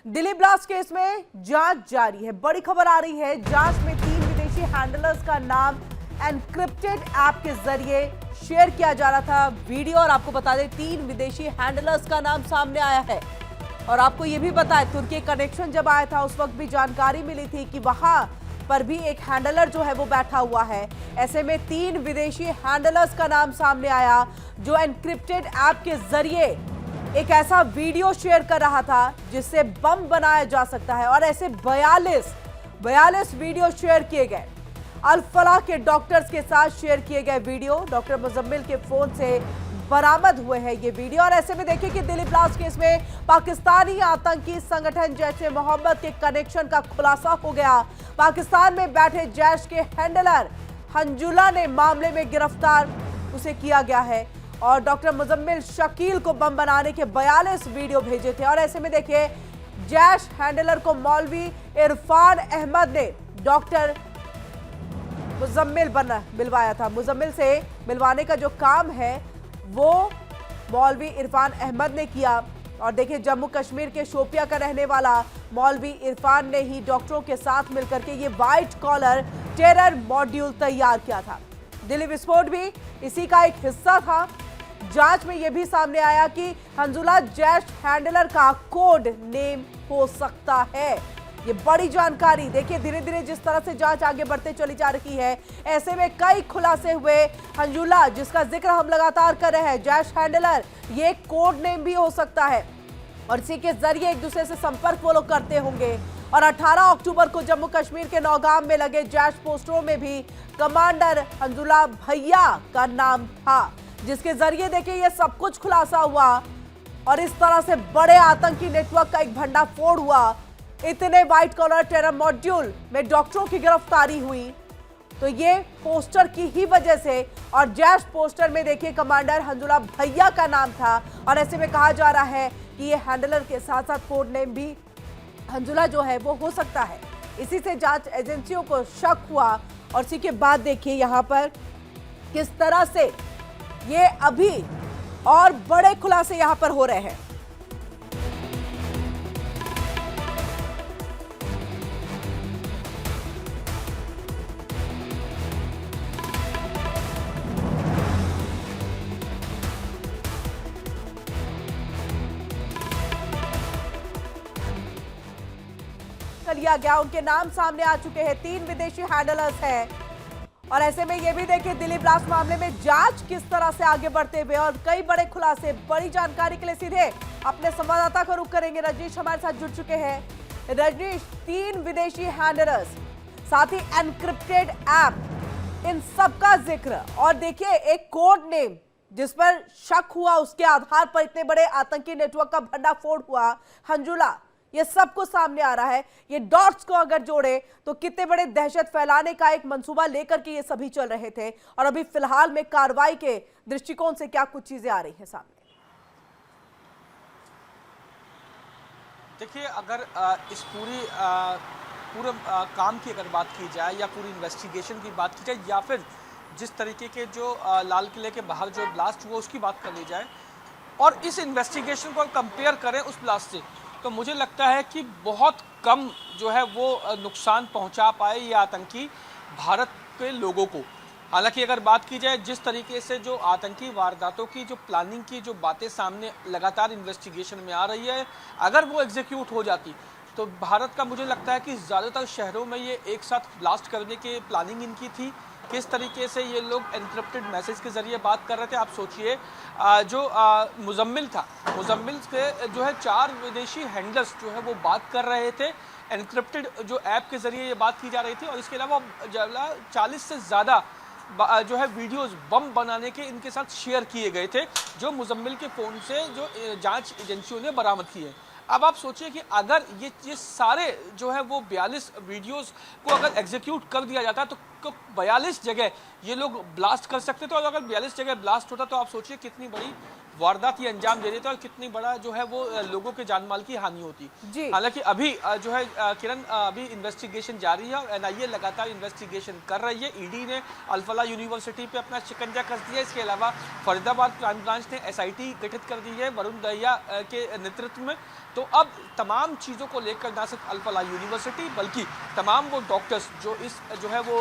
Delhi blast case में जांच जारी है। बड़ी खबर आ रही है, जांच में 3 विदेशी हैंडलर्स का नाम एनक्रिप्टेड ऐप के जरिए शेयर किया जा रहा था वीडियो। और आपको बता दें 3 विदेशी हैंडलर्स का नाम सामने आया है। और आपको यह भी बताएं, तुर्की कनेक्शन जब आया था उस वक्त भी जानकारी मिली थी कि वहां पर भी एक हैंडलर जो है वो बैठा हुआ है। ऐसे में 3 विदेशी हैंडलर्स का नाम सामने आया जो एनक्रिप्टेड ऐप के जरिए एक ऐसा वीडियो शेयर कर रहा था जिससे बम बनाया जा सकता है। और ऐसे 42 वीडियो शेयर किए गए। अल फलाह के डॉक्टर्स के साथ शेयर किए गए वीडियो डॉक्टर मुजम्मिल के फोन से बरामद हुए हैं ये वीडियो। और ऐसे में देखिए कि दिल्ली ब्लास्ट केस में पाकिस्तानी आतंकी संगठन जैश ए मोहम्मद के कनेक्शन का खुलासा हो गया। पाकिस्तान में बैठे जैश के हैंडलर हंजुला ने मामले में गिरफ्तार उसे किया गया है। और डॉक्टर मुजम्मिल शकील को बम बनाने के 42 वीडियो भेजे थे। और ऐसे में देखिए जैश हैंडलर को मौलवी इरफान अहमद ने डॉक्टर मुजम्मिल मिलवाया था। मुजम्मिल से मिलवाने का जो काम है वो मौलवी इरफान अहमद ने किया। और देखिए जम्मू कश्मीर के शोपिया का रहने वाला मौलवी इरफान ने ही डॉक्टरों के साथ मिलकर के ये व्हाइट कॉलर टेरर मॉड्यूल तैयार किया था। दिल्ली विस्फोट भी इसी का एक हिस्सा था। जांच में यह भी सामने आया कि हंजुला जैश हैंडलर का कोड नेम हो सकता है। ये बड़ी जानकारी देखिए, धीरे धीरे जिस तरह से जांच आगे बढ़ते चली जा रही है, ऐसे में कई खुलासे हुए। हंजुला जिसका जिक्र हम लगातार कर रहे हैं, जैश हैंडलर, ये कोड नेम भी हो सकता है और इसी के जरिए एक दूसरे से संपर्क वो लोग करते होंगे। और 18 अक्टूबर को जम्मू कश्मीर के नौगाम में लगे जैश पोस्टरों में भी कमांडर हंजुला भैया का नाम था, जिसके जरिए देखिए ये सब कुछ खुलासा हुआ। और इस तरह से बड़े आतंकी नेटवर्क का एक भंडाफोड़ हुआ। इतने व्हाइट कॉलर टेरर मॉड्यूल में डॉक्टरों की गिरफ्तारी हुई तो ये पोस्टर की ही वजह से। और जैश पोस्टर में देखिए कमांडर हंजुला भैया का नाम था। और ऐसे में कहा जा रहा है कि ये हैंडलर के साथ साथ कोड नेम भी हंजुला जो है वो हो सकता है। इसी से जांच एजेंसियों को शक हुआ। और इसी के बाद देखिए यहाँ पर किस तरह से ये अभी और बड़े खुलासे यहाँ पर हो रहे हैं। लिया गया, उनके नाम सामने आ चुके हैं। 3 विदेशी हैंडलर्स हैं। और ऐसे में ये भी देखिए दिल्ली ब्लास्ट मामले में जांच किस तरह से आगे बढ़ते हुए और कई बड़े खुलासे। बड़ी जानकारी के लिए सीधे अपने संवाददाता को रुख करेंगे। रजनीश हमारे साथ जुड़ चुके हैं। रजनीश, 3 विदेशी हैंडलर्स, साथ ही एनक्रिप्टेड ऐप, इन सबका जिक्र और देखिए एक कोड नेम जिस पर शक हुआ, उसके आधार पर इतने बड़े आतंकी नेटवर्क का भंडाफोड़ हुआ, हंजुला, ये सब कुछ सामने आ रहा है। ये डॉट्स को अगर जोड़े तो कितने बड़े दहशत फैलाने का एक मंसूबा लेकर के ये सभी चल रहे थे। और अभी फिलहाल में कार्रवाई के दृष्टिकोण से क्या कुछ चीजें आ रही हैं सामने? देखिए, अगर इस पूरे काम की अगर बात की जाए या पूरी इन्वेस्टिगेशन की बात की जाए या फिर जिस तरीके के जो लाल किले के बाहर जो ब्लास्ट हुआ उसकी बात कर ली जाए और इस इन्वेस्टिगेशन को कंपेयर करें उस ब्लास्ट से, तो मुझे लगता है कि बहुत कम जो है वो नुकसान पहुंचा पाए ये आतंकी भारत के लोगों को। हालांकि अगर बात की जाए जिस तरीके से जो आतंकी वारदातों की जो प्लानिंग की जो बातें सामने लगातार इन्वेस्टिगेशन में आ रही है, अगर वो एग्जीक्यूट हो जाती तो भारत का मुझे लगता है कि ज़्यादातर शहरों में ये एक साथ ब्लास्ट करने की प्लानिंग इनकी थी। किस तरीके से ये लोग एनक्रिप्टेड मैसेज के जरिए बात कर रहे थे। आप सोचिए जो मुजम्मिल था, मुजम्मिल के जो है 4 विदेशी हैंडलर्स जो है वो बात कर रहे थे। एनक्रिप्टेड जो ऐप के जरिए ये बात की जा रही थी और इसके अलावा 40 से ज़्यादा जो है वीडियोस बम बनाने के इनके साथ शेयर किए गए थे, जो मुजम्मिल के फ़ोन से जो जांच एजेंसियों ने बरामद किए। अब आप सोचिए कि अगर ये सारे जो है वो 42 वीडियोस को अगर एग्जीक्यूट कर दिया जाता तो 42 जगह ये लोग ब्लास्ट कर सकते थे। और अगर 42 जगह ब्लास्ट होता तो आप सोचिए कितनी बड़ी वारदात ये अंजाम दे देते और कितनी बड़ा जो है वो लोगों के जान माल की हानि होती। हालांकि अभी जो है किरण, अभी इन्वेस्टिगेशन जारी है और एनआईए लगातार इन्वेस्टिगेशन कर रही है। ईडी ने अल-फलाह यूनिवर्सिटी पे अपना शिकंजा कस दिया। इसके अलावा फरीदाबाद क्राइम ब्रांच ने एसआईटी गठित कर दी है वरुण दहिया के नेतृत्व में। तो अब तमाम चीज़ों को लेकर ना सिर्फ अल-फलाह यूनिवर्सिटी बल्कि तमाम वो डॉक्टर्स जो इस जो है वो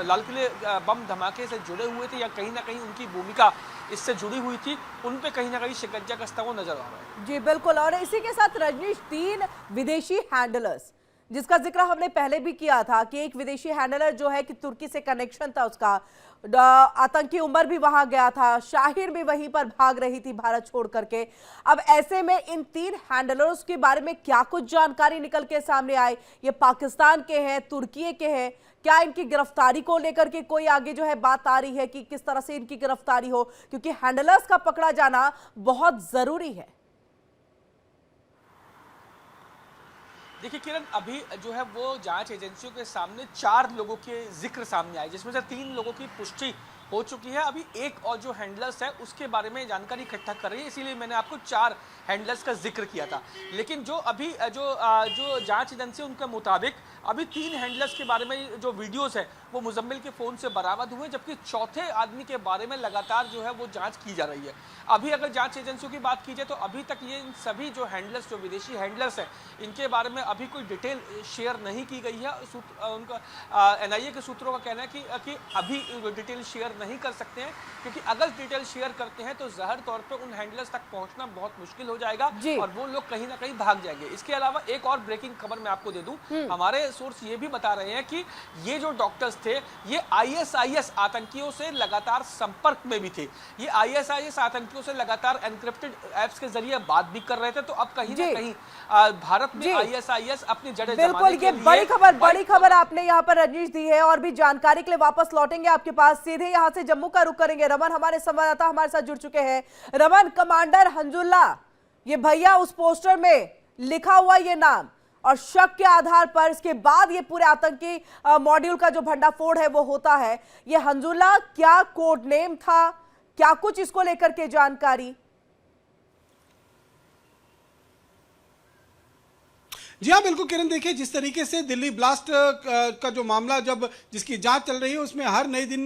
लाल किले बम धमाके से जुड़े हुए थे या कहीं ना कहीं उनकी भूमिका इससे जुड़ी हुई थी, उन पे कहीं ना कहीं शिकंजा कसता हुआ नजर आ रहा है। जी बिल्कुल, और इसी के साथ रजनीश, 3 विदेशी हैंडलर्स जिसका जिक्र हमने पहले भी किया था कि एक विदेशी हैंडलर जो है कि तुर्की से कनेक्शन था उसका, आतंकी उमर भी वहां गया था, शाहिर भी वहीं पर भाग रही थी भारत छोड़ करके। अब ऐसे में इन 3 हैंडलर्स के बारे में क्या कुछ जानकारी निकल के सामने आई? ये पाकिस्तान के हैं, तुर्की के हैं, क्या इनकी गिरफ्तारी को लेकर के कोई आगे जो है बात आ रही है कि किस तरह से इनकी गिरफ्तारी हो, क्योंकि हैंडलर्स का पकड़ा जाना बहुत जरूरी है। देखिए किरण, अभी जो है वो जांच एजेंसियों के सामने 4 लोगों के जिक्र सामने आए, जिसमें से 3 लोगों की पुष्टि हो चुकी है। अभी एक और जो हैंडलर्स है उसके बारे में जानकारी इकट्ठा कर रही है, इसीलिए मैंने आपको 4 हैंडलर्स का जिक्र किया था। लेकिन जो अभी जो जांच एजेंसी उनके मुताबिक अभी 3 हैंडलर्स के बारे में जो वीडियोस है वो मुजम्मिल के फ़ोन से बरामद हुए, जबकि चौथे आदमी के बारे में लगातार जो है वो जांच की जा रही है। अभी अगर जांच एजेंसियों की बात की जाए तो अभी तक ये इन सभी जो हैंडलर्स, जो विदेशी हैंडलर्स हैं, इनके बारे में अभी कोई डिटेल शेयर नहीं की गई है। उनका एनआईए के सूत्रों का कहना है कि अभी डिटेल शेयर नहीं कर सकते हैं, क्योंकि अगर डिटेल शेयर करते हैं तो ज़ाहिर तौर पे उन हैंडलर्स तक पहुंचना बहुत मुश्किल हो जाएगा और वो लोग कहीं ना कहीं भाग जाएंगे। इसके अलावा एक और ब्रेकिंग खबर मैं आपको दे दूं, हमारे सोर्स ये भी बता रहे हैं कि ये जो डॉक्टर्स थे ये आईएसआईएस आतंकियों से लगातार संपर्क में भी थे। ये आईएसआईएस आतंकियों से लगातार एनक्रिप्टेड ऐप्स के जरिए बात भी कर रहे थे। तो अब कहीं ना कहीं भारत में आईएसआईएस अपनी जड़ें बिल्कुल, ये बड़ी खबर आपने यहाँ पर रजनीश दी है। और भी जानकारी के लिए वापस लौटेंगे आपके पास, सीधे यहाँ से जम्मू का रुख करेंगे। रमन हमारे संवाददाता हमारे साथ जुड़ चुके हैं। रमन, कमांडर हंजुल्ला, ये भैया उस पोस्टर में लिखा हुआ ये नाम, और शक के आधार पर इसके बाद ये पूरे आतंकी मॉड्यूल का जो भंडाफोड़ है वो होता है। ये हंजुल्ला क्या कोड नेम था, क्या कुछ इसको लेकर के जानकारी? जी हाँ, बिल्कुल किरण, देखिए जिस तरीके से दिल्ली ब्लास्ट का जो मामला जिसकी जांच चल रही है उसमें हर नए दिन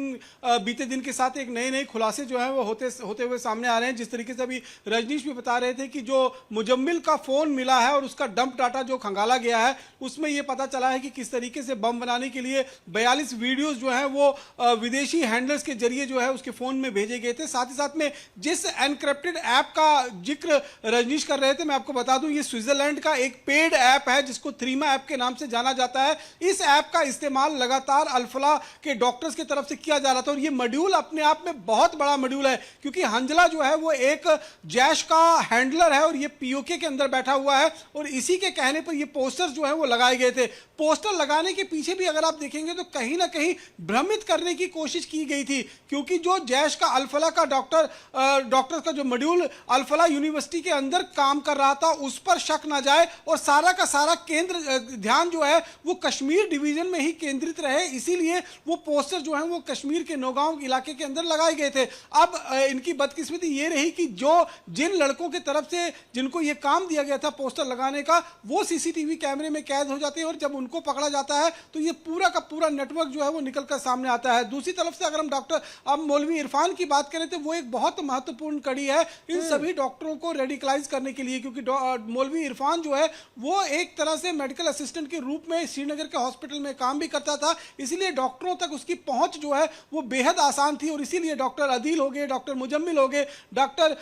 बीते दिन के साथ एक नए खुलासे जो है वो होते हुए सामने आ रहे हैं। जिस तरीके से अभी रजनीश भी बता रहे थे कि जो मुजम्मिल का फ़ोन मिला है और उसका डंप डाटा जो खंगाला गया है उसमें ये पता चला है कि किस तरीके से बम बनाने के लिए 42 वीडियोज़ जो हैं वो विदेशी हैंडलर्स के जरिए जो है उसके फ़ोन में भेजे गए थे। साथ ही साथ में जिस एनक्रिप्टेड ऐप का जिक्र रजनीश कर रहे थे, मैं आपको बता दूं ये स्विट्जरलैंड का एक पेड ऐप है जिसको थ्रीमा ऐप के नाम से जाना जाता है। इस ऐप का इस्तेमाल लगातार अल-फलाह के डॉक्टर्स की तरफ से किया जा रहा था और ये मॉड्यूल अपने आप में बहुत बड़ा मॉड्यूल है, क्योंकि हंजला जो है वो एक जैश का हैंडलर है और ये पीओके के अंदर बैठा हुआ है और इसी के कहने पर ये पोस्टर्स जो है वो लगाए गए थे। पोस्टर लगाने के पीछे भी अगर आप देखेंगे तो कहीं ना कहीं भ्रमित करने की कोशिश की गई थी, क्योंकि जो जैश का अल-फलाह का डॉक्टर का जो मॉड्यूल अल-फलाह यूनिवर्सिटी के अंदर काम कर रहा था उस पर शक ना जाए और सारा का सारा केंद्र ध्यान जो है वो कश्मीर डिवीजन में ही केंद्रित रहे, इसीलिए वो पोस्टर जो है वो कश्मीर के नौगांव इलाके के अंदर लगाए गए थे। अब इनकी बदकिस्मती ये रही कि जिन लड़कों की तरफ से जिनको ये काम दिया गया था पोस्टर लगाने का, वो सीसीटीवी कैमरे में कैद हो जाते हैं और जब उनको पकड़ा जाता है तो ये पूरा का पूरा नेटवर्क जो है वो निकलकर सामने आता है। दूसरी तरफ से अगर हम अब मौलवी इरफान की बात करें तो वो एक बहुत महत्वपूर्ण कड़ी है इन सभी डॉक्टरों को रेडिकलाइज करने के लिए, क्योंकि मौलवी इरफान जो है वो एक तरह से मेडिकल असिस्टेंट के रूप में श्रीनगर के हॉस्पिटल में काम भी करता था, इसीलिए डॉक्टरों तक उसकी पहुंच जो है वो बेहद आसान थी और इसीलिए डॉक्टर अदील हो गए, डॉक्टर मुजम्मिल हो गए, डॉक्टर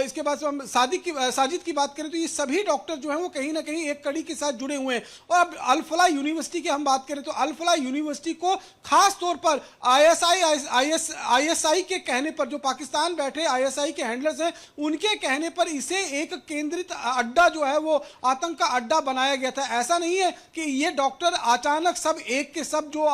इसके बाद हम साजिद की बात करें तो ये सभी डॉक्टर जो हैं वो कहीं ना कहीं एक कड़ी के साथ जुड़े हुए हैं। और अब अल-फलाह यूनिवर्सिटी की हम बात करें तो अल-फलाह यूनिवर्सिटी को खास तौर पर आईएसआई के कहने पर, जो पाकिस्तान बैठे आईएसआई के हैंडलर्स हैं उनके कहने पर इसे एक केंद्रित अड्डा जो है वो आतंक का अड्डा अड्डा बनाया गया था। ऐसा नहीं है कि ये डॉक्टर अचानक सब एक के सब जो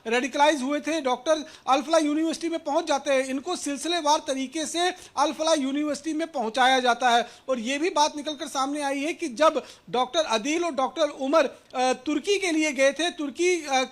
रेडिकलाइज हुए थे डॉक्टर अल-फलाह यूनिवर्सिटी में पहुंच जाते हैं। इनको सिलसिलेवार तरीके से अल-फलाह यूनिवर्सिटी में पहुंचाया जाता है। और ये भी बात निकलकर सामने आई है कि जब डॉक्टर अदील और डॉक्टर उमर तुर्की के लिए गए थे, तुर्की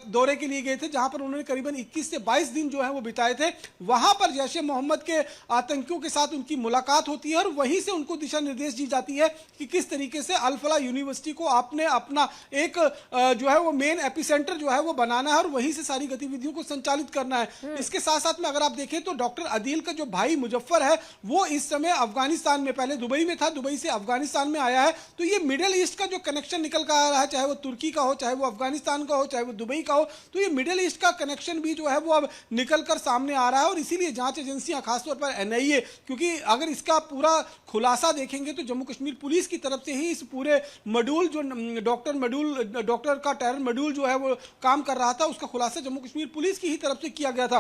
दौरे के लिए गए थे, जहां पर उन्होंने करीबन 21 से 22 दिन जो है वो बिताए थे, वहां पर जैश ए मोहम्मद के आतंकियों के साथ उनकी मुलाकात होती है और वहीं से उनको दिशा निर्देश दी जाती है कि किस तरीके से अल-फलाह यूनिवर्सिटी को आपने अपना एक जो है वो मेन एपिसेंटर जो है वो बनाना है और वहीं से सारी गतिविधियों को संचालित करना है। इसके साथ साथ में अगर आप देखें तो डॉक्टर अदील का जो भाई मुजफ्फर है वो इस समय अफगानिस्तान में, पहले दुबई में था, दुबई से अफगानिस्तान में आया है। तो ये मिडिल ईस्ट का जो कनेक्शन निकल कर आ रहा है, चाहे वो तुर्की का हो, चाहे वो अफगानिस्तान का हो, चाहे वो दुबई का हो, तो ये मिडिल ईस्ट का कनेक्शन भी जो है वो अब निकल कर सामने आ रहा है। और इसीलिए जांच एजेंसियां, खासतौर पर एनआईए, क्योंकि अगर इसका पूरा खुलासा देखेंगे तो जम्मू कश्मीर पुलिस की तरफ से ही इस पूरे मॉड्यूल जो डॉक्टर का टेरर मॉड्यूल जो है वो काम कर रहा था, उसका खुलासा जम्मू कश्मीर पुलिस की ही तरफ से किया गया था।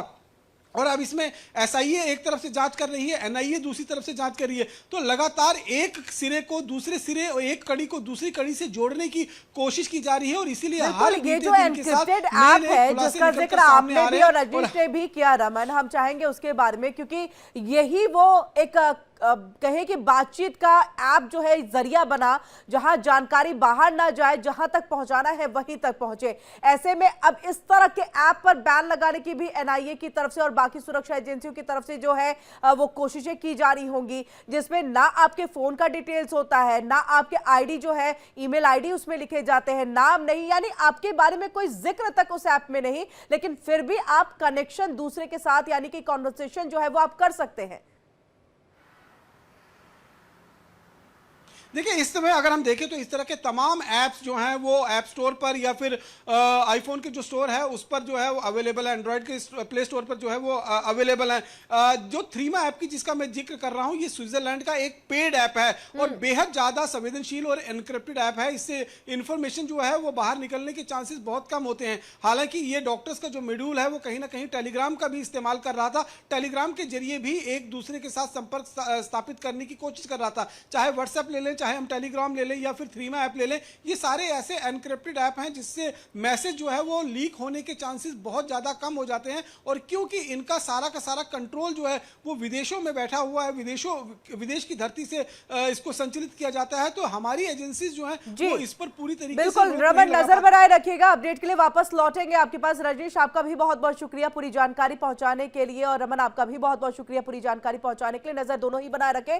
और अब इसमें एसआईए एक तरफ से जांच कर रही है, एनआईए दूसरी तरफ से जांच कर रही है। तो लगातार एक सिरे को दूसरे सिरे और एक कड़ी को दूसरी कड़ी से जोड़ने की कोशिश की जा रही है। और इसीलिए ये जो एनक्रिप्टेड ऐप है जिसका जिक्र आपने भी और रजनीश ने भी किया, रमन, हम चाहेंगे उसके बारे में, क्योंकि यही वो एक कहे कि बातचीत का ऐप जो है जरिया बना, जहां जानकारी बाहर ना जाए, जहां तक पहुंचाना है वहीं तक पहुंचे। ऐसे में अब इस तरह के ऐप पर बैन लगाने की भी एनआईए की तरफ से और बाकी सुरक्षा एजेंसियों की तरफ से जो है वो कोशिशें की जा रही होंगी, जिसमें ना आपके फोन का डिटेल्स होता है, ना आपके आईडी जो है ईमेल आईडी उसमें लिखे जाते हैं, नाम नहीं, यानी आपके बारे में कोई जिक्र तक उस ऐप में नहीं, लेकिन फिर भी आप कनेक्शन दूसरे के साथ यानी कि कॉन्वर्सेशन जो है वो आप कर सकते हैं। देखिए, इस समय अगर हम देखें तो इस तरह के तमाम ऐप्स जो हैं वो ऐप स्टोर पर या फिर आईफोन के जो स्टोर है उस पर जो है वो अवेलेबल है, एंड्रॉयड के प्ले स्टोर पर जो है वो अवेलेबल है। जो थ्रीमा ऐप की जिसका मैं जिक्र कर रहा हूं, ये स्विट्जरलैंड का एक पेड ऐप है और बेहद ज्यादा संवेदनशील और एनक्रिप्टेड ऐप है। इससे इंफॉर्मेशन जो है वो बाहर निकलने के चांसेस बहुत कम होते हैं। हालांकि ये डॉक्टर्स का जो मॉड्यूल है वो कहीं ना कहीं टेलीग्राम का भी इस्तेमाल कर रहा था, टेलीग्राम के जरिए भी एक दूसरे के साथ संपर्क स्थापित करने की कोशिश कर रहा था। चाहे व्हाट्सएप ले लें, चाहे हम टेलीग्राम ले लें या फिर थ्रीमा ऐप ले लें, ये सारे ऐसे एनक्रिप्टेड ऐप हैं जिससे मैसेज जो है वो लीक होने के चांसेस बहुत ज्यादा कम हो जाते हैं। और क्योंकि इनका सारा का सारा कंट्रोल जो है वो विदेशों में बैठा हुआ है, विदेश की धरती से इसको संचालित किया जाता है, तो हमारी एजेंसीज जो है वो इस पर पूरी तरीके से बिल्कुल रमन नजर बनाए रखिएगा। अपडेट के लिए वापस लौटेंगे आपके पास। रजनीश, आपका भी बहुत बहुत शुक्रिया पूरी जानकारी पहुंचाने के लिए, और रमन आपका भी बहुत बहुत शुक्रिया पूरी जानकारी पहुंचाने के लिए। नजर दोनों ही बनाए रखें।